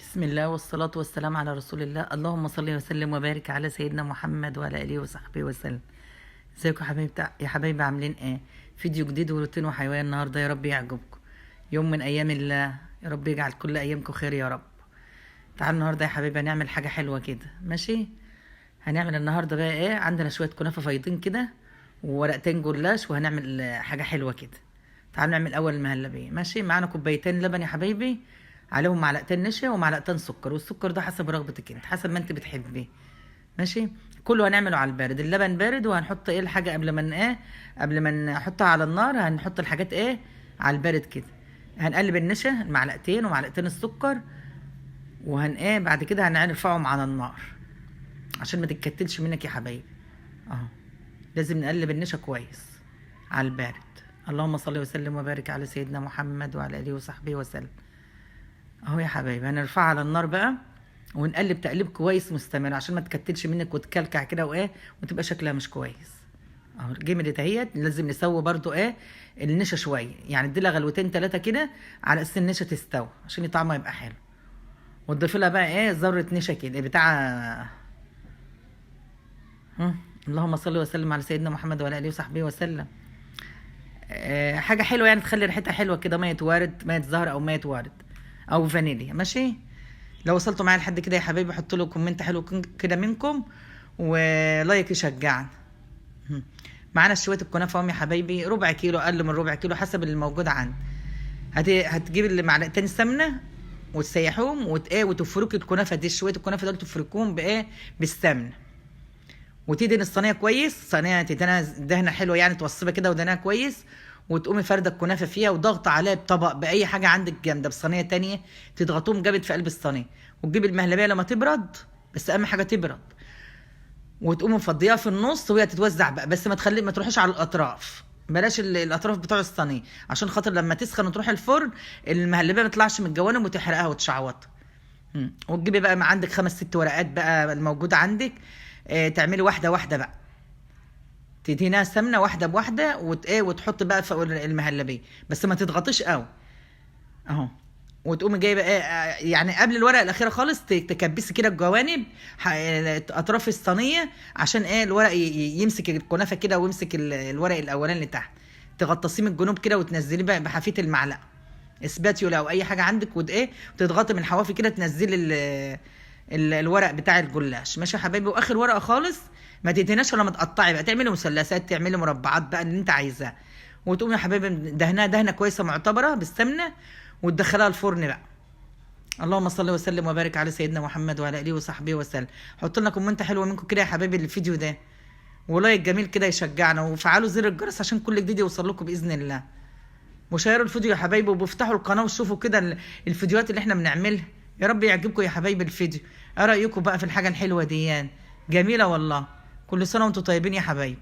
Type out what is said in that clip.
بسم الله والصلاة والسلام على رسول الله. اللهم صل وسلم وبارك على سيدنا محمد وعلى آله وصحبه وسلم. ازيكم يا حبايبي عاملين ايه؟ فيديو جديد وروتين وحيوان النهارده، يا رب يعجبكم. يوم من ايام الله، يا رب يجعل كل ايامكم خير يا رب. تعالوا النهارده يا حبايبي هنعمل حاجة حلوة كده، ماشي؟ هنعمل النهارده بقى ايه؟ عندنا شوية كنافة فايضين كده وورقتين جلاش، وهنعمل حاجة حلوة كده. تعالوا نعمل اول المهلبية، ماشي؟ معانا كوبايتين لبن يا حبايبي، عليهم معلقتين نشا ومعلقتين سكر، والسكر ده حسب رغبتك انت، حسب ما انت بتحبيه، ماشي؟ كله هنعمله على البارد، اللبن بارد، وهنحط ايه الحاجه قبل ما نحطها على النار، هنحط الحاجات ايه على البارد كده. هنقلب النشا المعلقتين ومعلقتين السكر، بعد كده هنرفعهم على النار عشان ما تتكتلش منك يا حبايبي. اهو لازم نقلب النشا كويس على البارد. اللهم صل وسلم وبارك على سيدنا محمد وعلى اله وصحبه وسلم. اهو يا حبايبي هنرفعها على النار بقى، ونقلب تقليب كويس مستمر عشان ما تكتلش منك وتكلكع كده وتبقى شكلها مش كويس. اهو جملت اهيت. لازم نسوي برضو النشا شويه، يعني اديلها غلوتين 3 كده على اساس النشا تستوي عشان طعمها يبقى حلو. وتضيف لها بقى ذره نشا كده بتاع اللهم صل وسلم على سيدنا محمد وعلى اله وصحبه وسلم. حاجه حلوه يعني تخلي ريحتها حلوه كده، ميه ورد، ميه زهر او ميه ورد او فانيليا، ماشي؟ لو وصلتوا معايا لحد كده يا حبايبي حطوا له كومنت حلو كده منكم ولايك يشجعنا. معانا شويه الكنافه اهم يا حبايبي، ربع كيلو، اقل من ربع كيلو حسب الموجود عندك. هتجيب معلقتين سمنه وتسيحوهم وتفركي الكنافه دي، شويه الكنافه دول تفركوهم بالسمنه، وتدهن الصينيه كويس، صينيه تدهنها دهنه حلوه يعني توصبها كده ودهنها كويس، وتقومي فارده الكنافه فيها وضغط عليها بطبق باي حاجه عندك جامده، بصينيه تانية تضغطوهم جامد في قلب الصينيه، وتجيبي المهلبيه لما تبرد، بس اهم حاجه تبرد، وتقومي مفضيها في النص وهي تتوزع بقى، بس ما تروحيش على الاطراف، بلاش الاطراف بتوع الصينيه عشان خاطر لما تسخن وتروح الفرن المهلبيه ما تطلعش من الجوانب وتحرقها وتشعوطها. وتجيبي بقى عندك 5 6 ورقات بقى الموجوده عندك، تعملي واحده واحده بقى، تدهنها سمنه واحده بواحده وتحط بقى فوق المهلبيه، بس ما تضغطيش قوي اهو. وتقومي جايبه يعني قبل الورقه الاخيره خالص تكبسي كده الجوانب اطراف الصينيه عشان الورق يمسك الكنافه كده، ويمسك الورق الاولاني اللي تحت، تغطسيه من الجنوب كده وتنزليه بقى بحافيه المعلقه اسباتيولا او اي حاجه عندك، وتضغطي من الحوافي كده تنزلي الورق بتاع الجلاش، ماشي يا حبايبي؟ واخر ورقه خالص ما تدهناش ولا ما تقطعي بقى، تعملي مثلثات، تعملي مربعات بقى اللي انت عايزاه، وتقومي يا حبايبي دهنها دهنه كويسه معتبره بالسمنه، وتدخلها الفرن بقى. اللهم صل وسلم وبارك على سيدنا محمد وعلى اله وصحبه وسلم. حط لنا كومنت حلوه منكم كده يا حبايبي للفيديو ده، ولايك جميل كده يشجعنا، وفعلوا زر الجرس عشان كل جديد يوصل لكم باذن الله، وشيروا الفيديو يا حبايبي، وبفتحوا القناه وشوفوا كده الفيديوهات اللي احنا بنعملها. يا رب يعجبكم يا حبايبي الفيديو. ايه رايكم بقى في الحاجه الحلوه دي؟ جميله والله. كل سنه وانتم طيبين يا حبايبي.